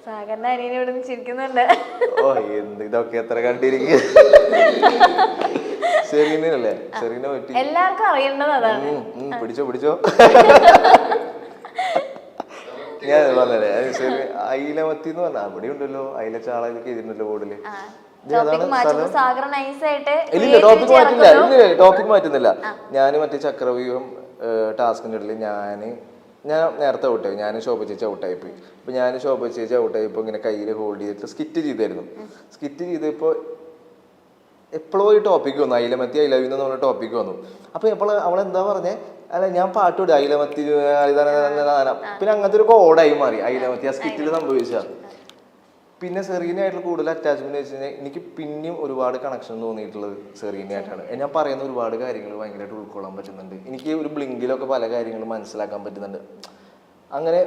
സാഗറിന്റെ അനിയനെ ഇവിടെ നിന്ന് ചിരിക്കുന്നുണ്ട്. ഓ എന്ത് ഇതൊക്കെ എത്ര കണ്ടിരിക്കുക. സെറീനല്ലേ, സെറീന പറ്റി എല്ലാവർക്കും അറിയേണ്ടത് അതാണ്. പിടിച്ചോ പിടിച്ചോ. ഞാൻ പറഞ്ഞേ അയിലമത്തി എന്ന് പറഞ്ഞ അവിടെ ഉണ്ടല്ലോ, അയില ചാളൊക്കെ എഴുതിണ്ടല്ലോ ബോർഡില്. ടോപ്പിക് മാറ്റുന്നില്ല. ഞാൻ മറ്റേ ചക്രവ്യൂഹം ടാസ്കിന്റെ ഇടയിൽ ഞാൻ നേരത്തെ ഔട്ടായി. ഞാൻ ശോഭ ചേച്ചി ഔട്ടായിപ്പോ. അപ്പൊ ഞാൻ ശോഭ ചേച്ചി ഔട്ടായിപ്പോ ഇങ്ങനെ കയ്യിൽ ഹോൾഡ് ചെയ്തിട്ട് സ്കിറ്റ് ചെയ്തായിരുന്നു. സ്കിറ്റ് ചെയ്തപ്പോ എപ്പോഴോ ഈ ടോപ്പിക്ക് വന്നു, അയിലമത്തി ഐ ലവ് യു എന്ന് പറഞ്ഞ ടോപ്പിക്ക് വന്നു. അപ്പൊ എപ്പോഴും അവളെന്താ പറഞ്ഞേ, അല്ല ഞാൻ പാട്ട് വിടും അയിലമത്തി. പിന്നെ അങ്ങനത്തെ ഒരു കോഡായി മാറി അയിലമത്തി ആ സ്കിറ്റിൽ സംഭവിച്ച. പിന്നെ സെറീനയായിട്ടുള്ള കൂടുതൽ അറ്റാച്ച്മെന്റ് വെച്ച് കഴിഞ്ഞാൽ എനിക്ക് പിന്നെയും ഒരുപാട് കണക്ഷൻ തോന്നിയിട്ടുള്ളത് സെറീനയായിട്ടാണ്. ഞാൻ പറയുന്ന ഒരുപാട് കാര്യങ്ങൾ ഭയങ്കരമായിട്ട് ഉൾക്കൊള്ളാൻ പറ്റുന്നുണ്ട്. എനിക്ക് ഒരു ബ്ലിങ്കിലൊക്കെ പല കാര്യങ്ങളും മനസ്സിലാക്കാൻ പറ്റുന്നുണ്ട്. അങ്ങനെ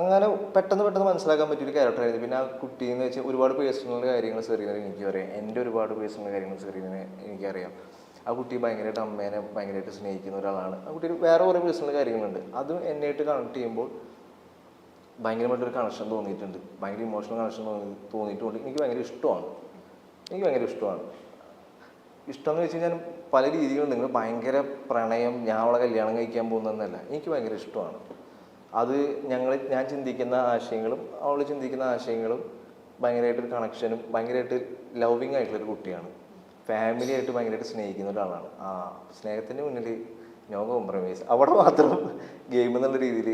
അങ്ങനെ പെട്ടെന്ന് മനസ്സിലാക്കാൻ പറ്റിയൊരു ക്യാരക്ടറായിരുന്നു. പിന്നെ ആ കുട്ടി എന്ന് വെച്ചാൽ ഒരുപാട് പേഴ്സണൽ കാര്യങ്ങൾ സെറീനയെ എനിക്ക് അറിയാം. എൻ്റെ ഒരുപാട് പേഴ്സണൽ കാര്യങ്ങൾ സെറീനയെ എനിക്കറിയാം. ആ കുട്ടി ഭയങ്കരമായിട്ട് അമ്മേനെ ഭയങ്കരമായിട്ട് സ്നേഹിക്കുന്ന ഒരാളാണ്. ആ കുട്ടി വേറെ കുറേ പേഴ്സണൽ കാര്യങ്ങളുണ്ട്. അതും എന്നെയായിട്ട് കണക്ട് ചെയ്യുമ്പോൾ ഭയങ്കരമായിട്ടൊരു കണക്ഷൻ തോന്നിയിട്ടുണ്ട്. ഭയങ്കര ഇമോഷണൽ കണക്ഷൻ തോന്നിയിട്ടുണ്ട്. എനിക്ക് ഭയങ്കര ഇഷ്ടമാണ്. ഇഷ്ടം എന്ന് വെച്ച് കഴിഞ്ഞാൽ പല രീതികളും. നിങ്ങൾ ഭയങ്കര പ്രണയം, ഞാൻ അവളെ കല്യാണം കഴിക്കാൻ പോകുന്നതെന്നല്ല, എനിക്ക് ഭയങ്കര ഇഷ്ടമാണ്. അത് ഞാൻ ചിന്തിക്കുന്ന ആശയങ്ങളും അവൾ ചിന്തിക്കുന്ന ആശയങ്ങളും ഭയങ്കരമായിട്ടൊരു കണക്ഷനും ഭയങ്കരമായിട്ട് ലവിങ് ആയിട്ടുള്ളൊരു കുട്ടിയാണ്. ഫാമിലിയായിട്ട് ഭയങ്കരമായിട്ട് സ്നേഹിക്കുന്ന ഒരാളാണ്. ആ സ്നേഹത്തിൻ്റെ മുന്നിൽ നോ കോംപ്രമൈസ്. അവിടെ മാത്രം ഗെയിം എന്നുള്ള രീതിയിൽ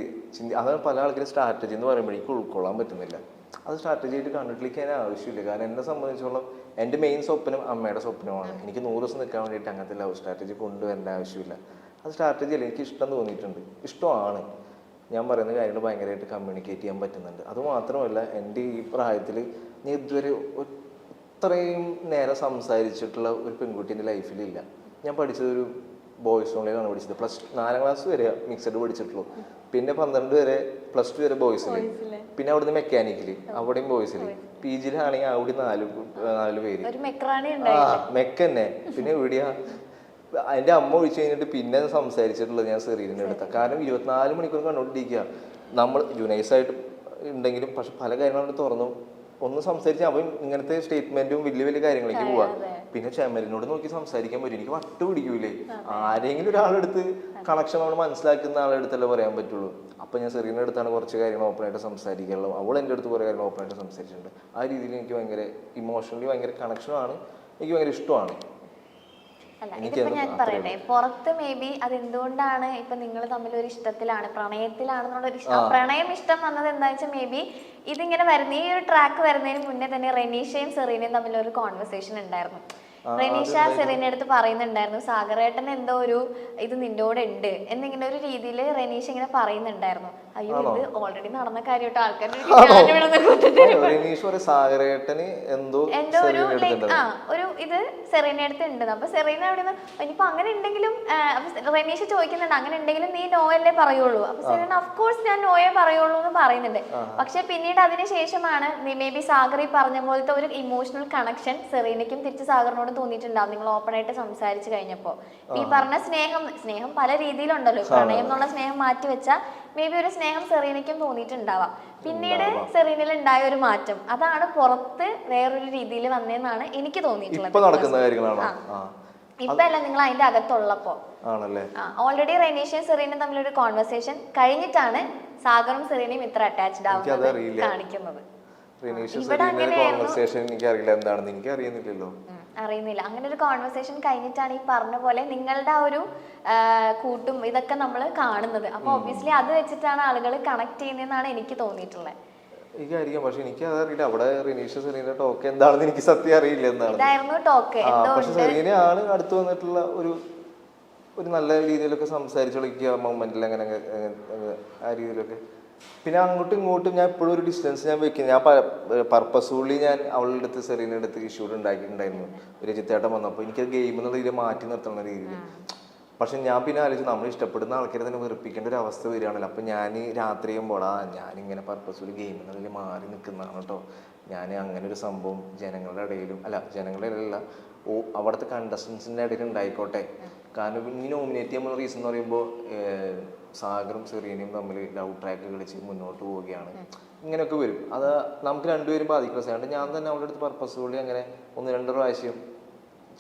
അതാണ് പല ആൾക്കാരും സ്ട്രാറ്റജി എന്ന് പറയുമ്പോഴേക്കും ഉൾക്കൊള്ളാൻ പറ്റുന്നില്ല. അത് സ്ട്രാറ്റജി ആയിട്ട് കണ്ടിട്ടിരിക്കാൻ ആവശ്യമില്ല. കാരണം എന്നെ സംബന്ധിച്ചോളം എൻ്റെ മെയിൻ സ്വപ്നം അമ്മയുടെ സ്വപ്നമാണ്. എനിക്ക് 100 ദിവസം നിൽക്കാൻ വേണ്ടിയിട്ട് അങ്ങനത്തെ ലവ് സ്ട്രാറ്റജി കൊണ്ടുവരേണ്ട ആവശ്യമില്ല. അത് സ്ട്രാറ്റജി അല്ല, എനിക്ക് ഇഷ്ടം തോന്നിയിട്ടുണ്ട്. ഇഷ്ടമാണ്. ഞാൻ പറയുന്ന കാര്യങ്ങൾ ഭയങ്കരമായിട്ട് കമ്മ്യൂണിക്കേറ്റ് ചെയ്യാൻ പറ്റുന്നുണ്ട്. അതുമാത്രമല്ല, എൻ്റെ ഈ പ്രായത്തിൽ ഞാൻ ഇതുവരെ ഇത്രയും നേരം സംസാരിച്ചിട്ടുള്ള ഒരു പെൺകുട്ടി എൻ്റെ ലൈഫിലില്ല. ഞാൻ പഠിച്ചതൊരു ബോയ്സ് ഓൺലൈനാണ് പഠിച്ചത്. +4ാം ക്ലാസ് വരെ മിക്സഡ് പഠിച്ചിട്ടുള്ളൂ. പിന്നെ 12 വരെ +2 വരെ ബോയ്സിൽ. പിന്നെ അവിടുന്ന് മെക്കാനിക്കല്, അവിടെയും ബോയ്സിൽ. PG യിലാണെങ്കിൽ അവിടെ 4 പേര്. മെക്കന്നെ. പിന്നെ എവിടെയാ അതിൻ്റെ അമ്മ ഒഴിച്ചു കഴിഞ്ഞിട്ട് പിന്നെ സംസാരിച്ചിട്ടുള്ളത് ഞാൻ സെറീനിൻ്റെ അടുത്ത. കാരണം 24 മണിക്കൂർ കണ്ടോണ്ടിരിക്കുക. നമ്മൾ ജുനൈസായിട്ട് ഉണ്ടെങ്കിലും പക്ഷെ പല കാര്യങ്ങളും തുറന്നു ഒന്ന് സംസാരിച്ച് അവൻ ഇങ്ങനത്തെ സ്റ്റേറ്റ്മെന്റും വലിയ കാര്യങ്ങളിലേക്ക് പോവാ. പിന്നെ ചെമലിനോട് നോക്കി സംസാരിക്കാൻ പറ്റും. എനിക്ക് വട്ട് പിടിക്കൂലേ. ആരെങ്കിലും ഒരാളെടുത്ത് കണക്ഷൻ നമ്മൾ മനസ്സിലാക്കുന്ന ആളെടുത്തല്ലേ പറയാൻ പറ്റുള്ളൂ. അപ്പൊ ഞാൻ സെറീനയുടെ അടുത്താണ് കുറച്ച് കാര്യങ്ങൾ ഓപ്പണായിട്ട് സംസാരിക്കാനുള്ളത്. അവൾ എൻ്റെ അടുത്ത് കുറേ കാര്യങ്ങൾ ഓപ്പണായിട്ട് സംസാരിച്ചിട്ടുണ്ട്. ആ രീതിയിൽ എനിക്ക് ഭയങ്കര ഇമോഷണലി ഭയങ്കര കണക്ഷനാണ്. എനിക്ക് ഭയങ്കര ഇഷ്ടമാണ്. അല്ല, ഇതിപ്പോ ഞാൻ പറയട്ടെ, പുറത്ത് മേ ബി അതെന്തുകൊണ്ടാണ് ഇപ്പൊ നിങ്ങൾ തമ്മിൽ ഒരു ഇഷ്ടത്തിലാണ്, പ്രണയത്തിലാണെന്നുള്ള ഒരു പ്രണയം ഇഷ്ടം വന്നത് എന്താ വെച്ചാൽ മേ ബി ഇതിങ്ങനെ വരുന്ന ഈ ഒരു ട്രാക്ക് വരുന്നതിന് മുന്നേ തന്നെ റെനീഷയും സെറീനയും തമ്മിൽ ഒരു കോൺവെർസേഷൻ ഉണ്ടായിരുന്നു. റെനീഷ സെറീനയുടെ അടുത്ത് പറയുന്നുണ്ടായിരുന്നു, സാഗറേട്ടൻ എന്തോ ഒരു ഇത് നിന്റെ കൂടെ ഉണ്ട് എന്നിങ്ങനെ ഒരു രീതിയിൽ റെനീഷ ഇങ്ങനെ പറയുന്നുണ്ടായിരുന്നു. അയ്യോ, ഇത് ഓൾറെഡി നടന്ന കാര്യമായിട്ട് ആൾക്കാരുടെ എന്തോ ഒരു ഇത് സെറീന അടുത്ത് ഉണ്ട്. അപ്പൊ സെറീന അവിടെ നിന്ന് ഇനിയിപ്പോ അങ്ങനെ ഉണ്ടെങ്കിലും റെനീഷ ചോദിക്കുന്നുണ്ട്, അങ്ങനെ ഉണ്ടെങ്കിലും നീ നോയല്ലേ പറയുള്ളൂ. അപ്പൊ സെറീന ഓഫ്കോഴ്സ് ഞാൻ നോയെ പറയുള്ളൂ എന്ന് പറയുന്നുണ്ട്. പക്ഷെ പിന്നീട് അതിനുശേഷമാണ് മേ ബി സാഗർ ഈ പറഞ്ഞ പോലത്തെ ഒരു ഇമോഷണൽ കണക്ഷൻ സെറീനയ്ക്കും തിരിച്ച് സാഗറിനോട് തോന്നിയിട്ടുണ്ടാവും നിങ്ങൾ ഓപ്പൺ ആയിട്ട് സംസാരിച്ചു കഴിഞ്ഞപ്പോ. ഈ പറഞ്ഞ സ്നേഹം പല രീതിയിലുണ്ടല്ലോ. പ്രണയം എന്നുള്ള സ്നേഹം മാറ്റി വെച്ചാൽ മേ ബി ഒരു സ്നേഹം സെറീനയ്ക്കും തോന്നിയിട്ടുണ്ടാവാം. പിന്നീട് സെറീനയിൽ ഉണ്ടായ ഒരു മാറ്റം അതാണ് പുറത്ത് വേറൊരു രീതിയിൽ വന്നതെന്നാണ് എനിക്ക് തോന്നിയിട്ടുള്ളത്. ഇപ്പൊ അല്ല, നിങ്ങൾ അതിന്റെ അകത്തുള്ളപ്പോ ഓൾറെഡി റെനീഷയും സെറീനയും തമ്മിലൊരു കോൺവെർസേഷൻ കഴിഞ്ഞിട്ടാണ് സാഗറും സെറീനയും ഇത്ര അറ്റാച്ച്ഡ് ആവുന്നത് കാണിക്കുന്നത്. അറിയുന്നില്ല. അങ്ങനെ ഒരു കോൺവെർസേഷൻ കഴിഞ്ഞിട്ടാണ് ഈ പറഞ്ഞ പോലെ നിങ്ങളുടെ ആ ഒരു കൂട്ടും ഇതൊക്കെ നമ്മൾ കാണുന്നത്. അപ്പൊ ഒബ്വിയസ്ലി അത് വെച്ചിട്ടാണ് ആളുകൾ കണക്ട് ചെയ്യുന്നതെന്നാണ് എനിക്ക് തോന്നിയിട്ടുള്ളത്. എനിക്കറിയാം, പക്ഷെ എനിക്ക് അതറിയില്ല. അവിടെ റെനീഷ സെറീന ടോക്ക് എന്താണെന്ന് എനിക്ക് സത്യം അറിയില്ല എന്താണ്. ഇതായിരുന്നു ടോക്ക്. പക്ഷെ സെറീനയാണ് അടുത്ത് വന്നിട്ടുള്ള ഒരു നല്ല രീതിയിലൊക്കെ സംസാരിച്ചൊളിക്കുക മൊമെന്റിൽ അങ്ങനെ ആ രീതിയിലൊക്കെ. പിന്നെ അങ്ങോട്ടും ഇങ്ങോട്ടും ഞാൻ എപ്പോഴും ഒരു ഡിസ്റ്റൻസ് ഞാൻ വെക്കുന്നത്. ഞാൻ പർപ്പസ്ഫുള്ളി ഞാൻ അവളുടെ അടുത്ത് സെറീനയുടെ അടുത്ത് ഇഷ്യൂഡ് ഉണ്ടാക്കിയിട്ടുണ്ടായിരുന്നു. ഒരു ചിത്തേട്ടം വന്നപ്പോൾ എനിക്കത് ഗെയിം എന്നുള്ള രീതിയിൽ മാറ്റി നിർത്തുന്ന രീതിയിൽ. പക്ഷെ ഞാൻ പിന്നെ ആലോചിച്ചു, നമ്മൾ ഇഷ്ടപ്പെടുന്ന ആൾക്കാരെ തന്നെ വെറുപ്പിക്കേണ്ട ഒരു അവസ്ഥ വരികയാണല്ലോ. അപ്പം ഞാൻ രാത്രി ചെയ്യുമ്പോൾ ഞാനിങ്ങനെ പർപ്പസ്ഫുള്ളി ഗെയിം എന്നതിൽ മാറി നിൽക്കുന്നതാണ് കേട്ടോ. ഞാൻ അങ്ങനെ ഒരു സംഭവം ജനങ്ങളുടെ ഇടയിലല്ല അവിടുത്തെ കണ്ടസ്റ്റൻസിൻ്റെ ഇടയിൽ ഉണ്ടായിക്കോട്ടെ. കാരണം ഇനി നോമിനേറ്റ് ചെയ്യാൻ റീസൺ എന്ന് പറയുമ്പോൾ സാഗറും സെറീനയും തമ്മിൽ ലവ് ട്രാക്ക് കളിച്ച് മുന്നോട്ട് പോവുകയാണ്. ഇങ്ങനെയൊക്കെ വരും. അത് നമുക്ക് രണ്ടുപേരും ബാധിക്കുന്ന സാധനം. ഞാൻ തന്നെ അവളുടെ അടുത്ത് പർപ്പസ്ഫുള്ളി അങ്ങനെ 1-2 പ്രാവശ്യം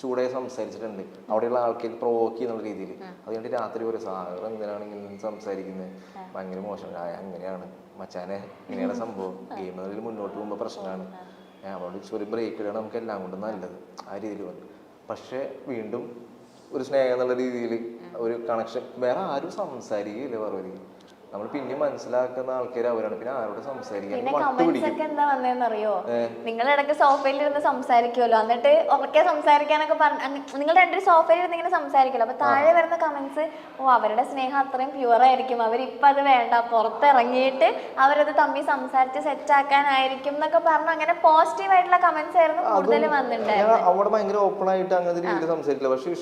ചൂടായി സംസാരിച്ചിട്ടുണ്ട്, അവിടെയുള്ള ആൾക്കാർ പ്രൊവോക്ക് ചെയ്യുന്ന രീതിയിൽ. അതുകൊണ്ട് രാത്രി ഒരു സാഗർ എന്തിനാണ് ഇങ്ങനെ സംസാരിക്കുന്നത്, ഭയങ്കര മോശം, അങ്ങനെയാണ് മച്ചാനെ, ഇങ്ങനെയാണ് സംഭവം, ഗെയിമുകളിൽ മുന്നോട്ട് പോകുമ്പോൾ പ്രശ്നമാണ്, അവളോട് ഒരു ബ്രേക്ക് ഇടാണ് നമുക്ക് എല്ലാം കൊണ്ടും നല്ലത്, ആ രീതിയിൽ വന്നു. പക്ഷെ വീണ്ടും ഒരു സ്നേഹം എന്നുള്ള രീതിയിൽ ഒരു കണക്ഷൻ, വേറെ ആരും സംസാരിക്കില്ല പറവരി. നമ്മൾ പിന്നെ മനസ്സിലാക്കുന്ന ആൾക്കാർ അവരാണ്, പിന്നെ ആരോട് സംസാരിക്കാൻ പിന്നെ കമന്റ്സ് ഒക്കെ എന്താ വന്നതെന്നറിയോ, നിങ്ങൾ ഇടയ്ക്ക് സോഫയിൽ ഇരുന്ന് സംസാരിക്കുമല്ലോ, എന്നിട്ട് ഉറക്കെ സംസാരിക്കാനൊക്കെ നിങ്ങൾ രണ്ടൊരു സോഫയിൽ ഇരുന്ന് ഇങ്ങനെ സംസാരിക്കുമല്ലോ, അപ്പൊ താഴെ വരുന്ന കമന്റ്സ്, ഓ അവരുടെ സ്നേഹം അത്രയും പ്യുവർ ആയിരിക്കും, അവരിപ്പം അത് വേണ്ട, പുറത്തിറങ്ങിയിട്ട് അവരത് തമ്മിൽ സംസാരിച്ച് സെറ്റ് ആക്കാനായിരിക്കും എന്നൊക്കെ പറഞ്ഞു, അങ്ങനെ പോസിറ്റീവ് ആയിട്ടുള്ള കമന്റ്സ് ആയിരുന്നു കൂടുതൽ വന്നിട്ടുണ്ടായിരുന്നു. അവിടെ ഭയങ്കര ഓപ്പൺ ആയിട്ട് അങ്ങനത്തെ രീതിയിൽ സംസാരിക്കില്ല, പക്ഷെ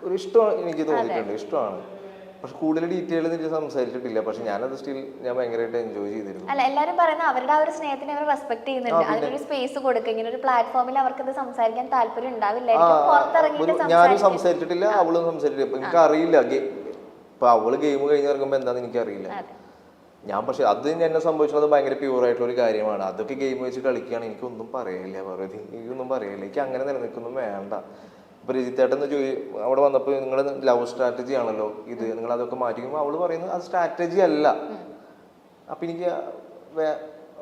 ഒരു ഇഷ്ടം എനിക്ക് തോന്നിയിട്ടുണ്ട്, ഇഷ്ടമാണ്. പക്ഷെ കൂടുതൽ ഡീറ്റെയിൽ എനിക്ക് സംസാരിച്ചിട്ടില്ല, പക്ഷെ ഞാനത് സ്റ്റിൽ ഞാൻ ഭയങ്കരമായിട്ട് എൻജോയ് ചെയ്തിരുന്നു. അല്ല, എല്ലാവരും പറയുന്നത് അവരുടെ ആ ഒരു സ്നേഹത്തിനെ അവർ റെസ്പെക്ട് ചെയ്യുന്നുണ്ട്, അതിനൊരു സ്പേസ് കൊടുക്കുക, ഇങ്ങനെ ഒരു പ്ലാറ്റ്ഫോമിൽ അവർക്ക് ഇത് സംസാരിക്കാൻ താല്പര്യം ഉണ്ടാവില്ലായിരിക്കും, പുറത്തിറങ്ങിയിട്ട് ഞാനും സംസാരിച്ചിട്ടില്ല, അവളും സംസാരിച്ചിട്ടില്ല, എനിക്ക് അറിയില്ല. ഇപ്പൊ അവള് ഗെയിം കഴിഞ്ഞ് ഇറങ്ങുമ്പോ എന്താന്ന് എനിക്കറിയില്ല. ഞാൻ പക്ഷെ അത് എന്നെ സംഭവിച്ചത് ഭയങ്കര പ്യൂർ ആയിട്ടുള്ള ഒരു കാര്യമാണ്. അതൊക്കെ ഗെയിം വെച്ച് കളിക്കുകയാണ്, എനിക്കൊന്നും പറയില്ല, വെറുതെ എനിക്കൊന്നും പറയില്ല, എനിക്ക് അങ്ങനെ നിലനിൽക്കൊന്നും വേണ്ട. ഇപ്പൊ രജിത്തേട്ടൻ അവിടെ വന്നപ്പോൾ നിങ്ങൾ ലവ് സ്ട്രാറ്റജി ആണല്ലോ ഇത്, നിങ്ങൾ അതൊക്കെ മാറ്റിക്കുമ്പോൾ അവള് പറയുന്നത് അത് സ്ട്രാറ്റജി അല്ല. അപ്പൊ എനിക്ക്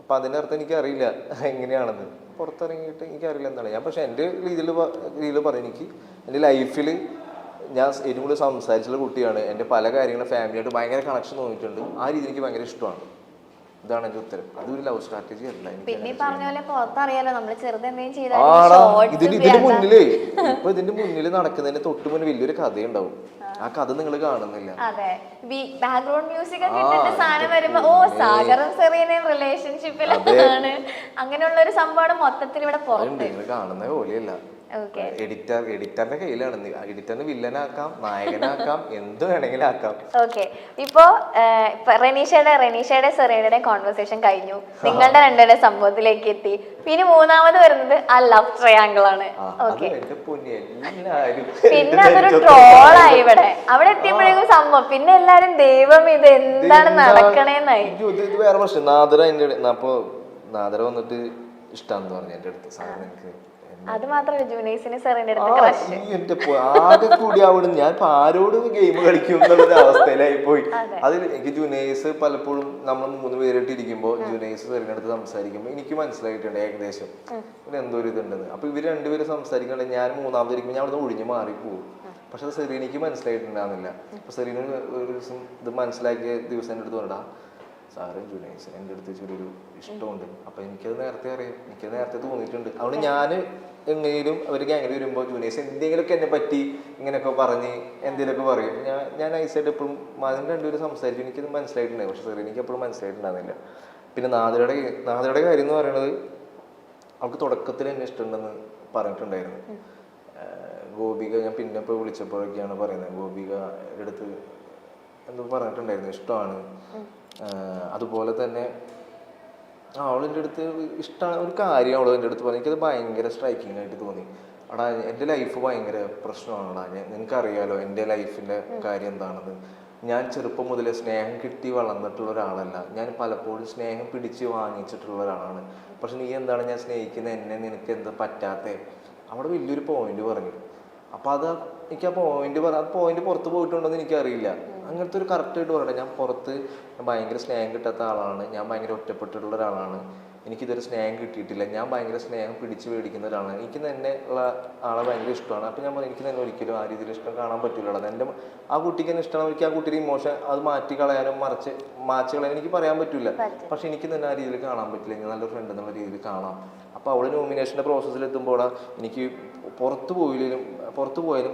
അപ്പൊ അതിന്റെ അർത്ഥം എനിക്ക് അറിയില്ല എങ്ങനെയാണെന്ന്, പുറത്തിറങ്ങിയിട്ട് എനിക്കറിയില്ല എന്താണ് ഞാൻ. പക്ഷെ എൻ്റെ രീതിയിൽ പറയും, എനിക്ക് എൻ്റെ ലൈഫിൽ ഞാൻ ഏറ്റവും കൂടുതൽ സംസാരിച്ചുള്ള കുട്ടിയാണ്. എൻ്റെ പല കാര്യങ്ങളും ഫാമിലിയായിട്ട് ഭയങ്കര കണക്ഷൻ തോന്നിയിട്ടുണ്ട്, ആ രീതി എനിക്ക് ഭയങ്കര ഇഷ്ടമാണ്. ഇതാണ് എന്റെ ഉത്തരം. അതൊരു ലവ് സ്ട്രാറ്റജി അല്ല. പിന്നെ പറഞ്ഞ പോലെ പുറത്തറിയാലോ, നമ്മള് ചെറുതെന്തെങ്കിലും ഇതിന്റെ മുന്നില് ഇപ്പൊ ഇതിന്റെ മുന്നിൽ നടക്കുന്നതിന് തൊട്ട് മുന്നിൽ വലിയൊരു കഥയുണ്ടാവും, ആ കഥ നിങ്ങൾ കാണുന്നില്ല. അതെ, ബാക്ക്ഗ്രൗണ്ട് മ്യൂസിക് ഒക്കെ ഇട്ടിട്ട് സാധനം വരുമ്പോ ഓ സാഗറും സെറീനയും റിലേഷൻഷിപ്പിലാണ്, അങ്ങനെയുള്ള ഒരു സംഭവം മൊത്തത്തിൽ ഇവിടെ പുറത്ത് കാണുന്ന പോലെയല്ല. എഡിറ്ററിന്റെ കയ്യിലാണ്. എഡിറ്ററിന് വില്ലനാക്കാം, നായകനാക്കാം, എന്ത് വേണമെങ്കിലും ആക്കാം. ഓക്കെ, ഇപ്പോ റെനീഷയുടെ സെറീനയുടെ കോൺവെർസേഷൻ കഴിഞ്ഞു, നിങ്ങളുടെ രണ്ടുപേരുടെ സംഭവത്തിലേക്ക് എത്തി. പിന്നെ മൂന്നാമത് വരുന്നത് ആ ലവ് ട്രയാങ്കിൾ ആണ്. ഓക്കെ, പിന്നെ അതൊരു ട്രോളായി ഇവിടെ. അവിടെ എത്തിയപ്പോഴേക്കും സംഭവം പിന്നെ എല്ലാരും ദൈവം ഇത് എന്താണ് നടക്കണേന്നായി. ഇത് വേറെ പ്രശ്നം. നാദര വന്നിട്ട് ഇഷ്ടാന്ന് പറഞ്ഞു എന്റെ അടുത്ത്, സാധനം എനിക്ക് അത് മാത്രമല്ല ജുനൈസിന് സെറീനയുടെ ആകെ കൂടി അവിടെ ഞാൻ ആരോട് ഗെയിം കളിക്കും എന്നുള്ളൊരു അവസ്ഥയിലായി പോയി. അതിൽ എനിക്ക് ജുനൈസ് പലപ്പോഴും നമ്മൾ 3 പേരായിട്ട് ഇരിക്കുമ്പോൾ ജുനൈസ് സെറീനയുടെ അടുത്ത് സംസാരിക്കുമ്പോൾ എനിക്ക് മനസ്സിലായിട്ടുണ്ട് ഏകദേശം ഇവിടെ എന്തോ ഒരു ഇതുണ്ടെന്ന്. അപ്പൊ ഇവര് രണ്ടുപേരും സംസാരിക്കണ്ടേ, ഞാൻ മൂന്നാമതിരിക്കുമ്പോൾ ഞാൻ അവിടെ ഒഴിഞ്ഞു മാറിപ്പോകും. പക്ഷെ അത് സെറീനയ്ക്ക് മനസ്സിലായിട്ടുണ്ടാകുന്നില്ല. അപ്പൊ സെറീന ഒരു ദിവസം ഇത് മനസ്സിലാക്കിയ ദിവസം എൻ്റെ അടുത്ത് പറഞ്ഞാ, സാറ് ജുനൈസ് എൻ്റെ അടുത്ത് ചെറിയൊരു ഇഷ്ടമുണ്ട്. അപ്പൊ എനിക്കത് നേരത്തെ അറിയാം, എനിക്കത് നേരത്തെ തോന്നിയിട്ടുണ്ട്. അതുകൊണ്ട് ഞാൻ എങ്ങനെയും അവർക്ക് അങ്ങനെ വരുമ്പോൾ ജുനൈസ് എന്തെങ്കിലുമൊക്കെ എന്നെ പറ്റി ഇങ്ങനെയൊക്കെ പറഞ്ഞ് എന്തെങ്കിലുമൊക്കെ പറയും. ഞാൻ നൈസായിട്ട് എപ്പോഴും അതിന് രണ്ടുപേരും സംസാരിച്ചു, എനിക്കത് മനസ്സിലായിട്ടുണ്ടായി. പക്ഷെ സാർ എനിക്ക് എപ്പോഴും മനസ്സിലായിട്ടുണ്ടാകുന്നില്ല. പിന്നെ നാദയുടെ കാര്യം എന്ന് പറയുന്നത്, അവൾക്ക് തുടക്കത്തിൽ എന്നെ ഇഷ്ടമുണ്ടെന്ന് പറഞ്ഞിട്ടുണ്ടായിരുന്നു. ഗോപിക ഞാൻ പിന്നെ ഇപ്പോൾ വിളിച്ചപ്പോഴൊക്കെയാണ് പറയുന്നത്, ഗോപിക അടുത്ത് എന്തോ പറഞ്ഞിട്ടുണ്ടായിരുന്നു, ഇഷ്ടമാണ്. അതുപോലെ തന്നെ അവളെൻ്റെ അടുത്ത് ഇഷ്ടമാണ് ഒരു കാര്യം അവൾ എൻ്റെ അടുത്ത് പറഞ്ഞു, എനിക്കത് ഭയങ്കര സ്ട്രൈക്കിംഗ് ആയിട്ട് തോന്നി. എടാ എൻ്റെ ലൈഫ് ഭയങ്കര പ്രശ്നമാണെടാ, നിനക്കറിയാലോ എൻ്റെ ലൈഫിൻ്റെ കാര്യം എന്താണെന്ന്. ഞാൻ ചെറുപ്പം മുതലേ സ്നേഹം കിട്ടി വളർന്നിട്ടുള്ള ഒരാളല്ല, ഞാൻ പലപ്പോഴും സ്നേഹം പിടിച്ച് വാങ്ങിച്ചിട്ടുള്ള ഒരാളാണ്. പക്ഷെ നീ എന്താണ് ഞാൻ സ്നേഹിക്കുന്ന എന്നെ നിനക്ക് എന്താ പറ്റാത്തേ? അവിടെ വലിയൊരു പോയിന്റ് പറഞ്ഞു. അപ്പം അത് എനിക്ക് ആ പോയിന്റ് പുറത്ത് പോയിട്ടുണ്ടോയെന്ന് എനിക്കറിയില്ല. അങ്ങനത്തെ ഒരു കറക്റ്റായിട്ട് പറയട്ടെ, ഞാൻ പുറത്ത് ഭയങ്കര സ്നേഹം കിട്ടാത്ത ആളാണ്, ഞാൻ ഭയങ്കര ഒറ്റപ്പെട്ടിട്ടുള്ള ഒരാളാണ്, എനിക്കിതൊരു സ്നേഹം കിട്ടിയിട്ടില്ല, ഞാൻ ഭയങ്കര സ്നേഹം പിടിച്ച് മേടിക്കുന്ന ഒരാളാണ്, എനിക്ക് തന്നെ ഉള്ള ആളെ ഭയങ്കര ഇഷ്ടമാണ്. അപ്പം ഞാൻ പറഞ്ഞു എനിക്ക് തന്നെ ഒരിക്കലും ആ രീതിയിൽ ഇഷ്ടം കാണാൻ പറ്റില്ല. എൻ്റെ ആ കുട്ടിക്ക് തന്നെ ഇഷ്ടമാണ്, എനിക്ക് ആ കുട്ടിയുടെ ഇമോഷൻ അത് മാറ്റി കളയാനും മാച്ച് കളയാനും എനിക്ക് പറയാൻ പറ്റില്ല. പക്ഷെ എനിക്ക് തന്നെ ആ രീതിയിൽ കാണാൻ പറ്റില്ല, എനിക്ക് നല്ലൊരു ഫ്രണ്ട് എന്നുള്ള രീതിയിൽ കാണാം. അപ്പോൾ അവൾ നോമിനേഷൻ്റെ പ്രോസസ്സിൽ എത്തുമ്പോൾ എനിക്ക് പുറത്ത് പോയാലും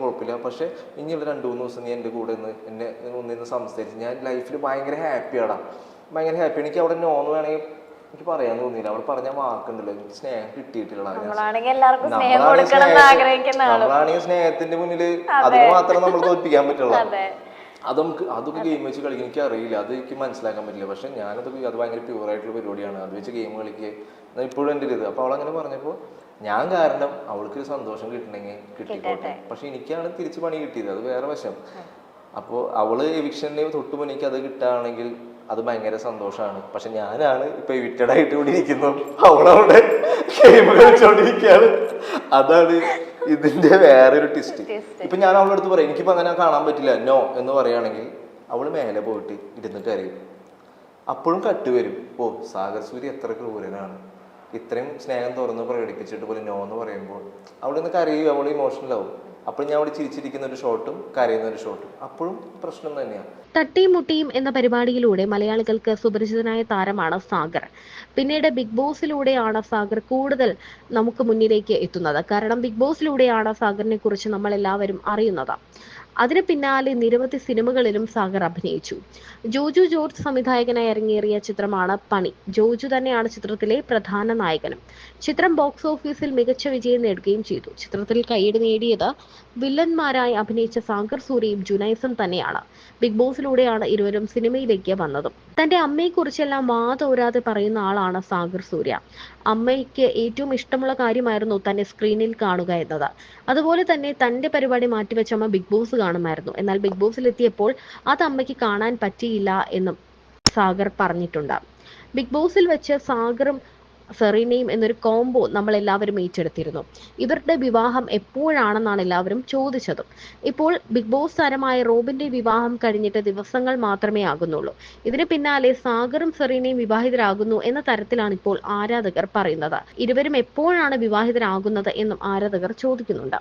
കുഴപ്പമില്ല, പക്ഷെ ഇനിയുള്ള 2-3 ദിവസം നീ എൻ്റെ കൂടെ എന്നെ ഒന്നിന്ന് സംസാരിച്ച് ഞാൻ ലൈഫിൽ ഭയങ്കര ഹാപ്പിയാണ്. എനിക്ക് അവിടെ നോന്ന് വേണമെങ്കിൽ എനിക്ക് പറയാൻ തോന്നിയില്ല. അവൾ പറഞ്ഞ വാക്കുണ്ടല്ലോ, എനിക്ക് സ്നേഹം കിട്ടിയിട്ടില്ല. നമ്മളാണെങ്കിൽ സ്നേഹത്തിന്റെ മുന്നിൽ അതിന് മാത്രം നമ്മൾ തോൽപ്പിക്കാൻ പറ്റുള്ളൂ. അതൊക്കെ ഗെയിം വെച്ച് കളിക്കാൻ എനിക്ക് അറിയില്ല, അത് എനിക്ക് മനസ്സിലാക്കാൻ പറ്റില്ല. പക്ഷെ അത് ഭയങ്കര പ്യൂറായിട്ടുള്ള പരിപാടിയാണ്, അത് വെച്ച് ഗെയിം കളിക്കുക ഇപ്പോഴും എൻ്റെ ഒരു ഇത്. അപ്പോൾ അവളങ്ങനെ പറഞ്ഞപ്പോൾ ഞാൻ കാരണം അവൾക്ക് സന്തോഷം കിട്ടണമെങ്കിൽ കിട്ടിക്കോട്ടെ, പക്ഷെ എനിക്കാണ് തിരിച്ച് പണി കിട്ടിയത്, അത് വേറെ വശം. അപ്പോൾ അവള് എവിക്ഷൻ്റെ തൊട്ട് മുന്നേക്ക് അത് കിട്ടുകയാണെങ്കിൽ അത് ഭയങ്കര സന്തോഷമാണ്. പക്ഷെ ഞാനാണ് ഇപ്പൊ എവിറ്റഡ് ആയിട്ട് ഇവിടെ ഇരിക്കുന്നത്, അവളവിടെ ഗെയിം കളിച്ചോണ്ടിരിക്കുകയാണ്. അതാണ് ഇതിന്റെ വേറൊരു ട്വിസ്റ്റ്. ഇപ്പൊ ഞാൻ അവളുടെ അടുത്ത് പറയാം എനിക്കിപ്പോ അങ്ങനെ കാണാൻ പറ്റില്ല നോ എന്ന് പറയുകയാണെങ്കിൽ അവള് മേലെ പോയിട്ട് ഇരുന്നിട്ട് അറിയും. അപ്പോഴും കട്ട് വരും, ഓ സാഗർ സൂര്യ എത്ര ക്രൂരനാണ്, ഇത്രയും സ്നേഹം തുറന്ന് പ്രകടിപ്പിച്ചിട്ട് പോലും നോ എന്ന് പറയുമ്പോൾ അവിടെ നിന്ന് കരയും, അവൾ ഇമോഷണൽ ആവും. അപ്പോൾ ഞാൻ അവിടെ ചിരിച്ചിരിക്കുന്ന ഒരു ഷോട്ടും കരയുന്ന ഒരു ഷോട്ടും അപ്പോഴും പ്രശ്നം തന്നെയാണ്. തട്ടിയും മുട്ടിയും എന്ന പരിപാടിയിലൂടെ മലയാളികൾക്ക് സുപരിചിതനായ താരമാണ് സാഗർ. പിന്നീട് ബിഗ് ബോസിലൂടെയാണ് സാഗർ കൂടുതൽ നമുക്ക് മുന്നിലേക്ക് എത്തുന്നത്. കാരണം ബിഗ് ബോസിലൂടെയാണ് സാഗറിനെ കുറിച്ച് നമ്മൾ എല്ലാവരും അറിയുന്നത്. അതിന് പിന്നാലെ നിരവധി സിനിമകളിലും സാഗർ അഭിനയിച്ചു. ജോജു ജോർജ് സംവിധായകനായി ഇറങ്ങിയേറിയ ചിത്രമാണ് പണി. ജോജു തന്നെയാണ് ചിത്രത്തിലെ പ്രധാന നായകനും. ചിത്രം ബോക്സ് ഓഫീസിൽ മികച്ച വിജയം നേടുകയും ചെയ്തു. ചിത്രത്തിൽ കയ്യടി നേടിയത് വില്ലന്മാരായി അഭിനയിച്ച സാഗർ സൂര്യയും ജുനൈസും തന്നെയാണ്. ബിഗ് ബോസിലൂടെയാണ് ഇരുവരും സിനിമയിലേക്ക് വന്നതും. തന്റെ അമ്മയെക്കുറിച്ചെല്ലാം വാതോരാതെ പറയുന്ന ആളാണ് സാഗർ സൂര്യ. അമ്മയ്ക്ക് ഏറ്റവും ഇഷ്ടമുള്ള കാര്യമായിരുന്നു തന്നെ സ്ക്രീനിൽ കാണുക എന്നത്. അതുപോലെ തന്നെ തന്റെ പരിപാടി മാറ്റിവെച്ച അമ്മ ബിഗ് ബോസ് കാണുമായിരുന്നു. എന്നാൽ ബിഗ് ബോസിലെത്തിയപ്പോൾ അത് അമ്മയ്ക്ക് കാണാൻ പറ്റിയില്ല എന്നും സാഗർ പറഞ്ഞിട്ടുണ്ട്. ബിഗ് ബോസിൽ വെച്ച് സാഗറും സെറീനയും എന്നൊരു കോംബോ നമ്മൾ എല്ലാവരും ഏറ്റെടുത്തിരുന്നു. ഇവരുടെ വിവാഹം എപ്പോഴാണെന്നാണ് എല്ലാവരും ചോദിച്ചതും. ഇപ്പോൾ ബിഗ് ബോസ് താരമായ റോബിന്റെ വിവാഹം കഴിഞ്ഞിട്ട് ദിവസങ്ങൾ മാത്രമേ ആകുന്നുള്ളൂ. ഇതിന് പിന്നാലെ സാഗറും സെറീനയും വിവാഹിതരാകുന്നു എന്ന തരത്തിലാണ് ഇപ്പോൾ ആരാധകർ പറയുന്നത്. ഇരുവരും എപ്പോഴാണ് വിവാഹിതരാകുന്നത് എന്നും ആരാധകർ ചോദിക്കുന്നുണ്ട്.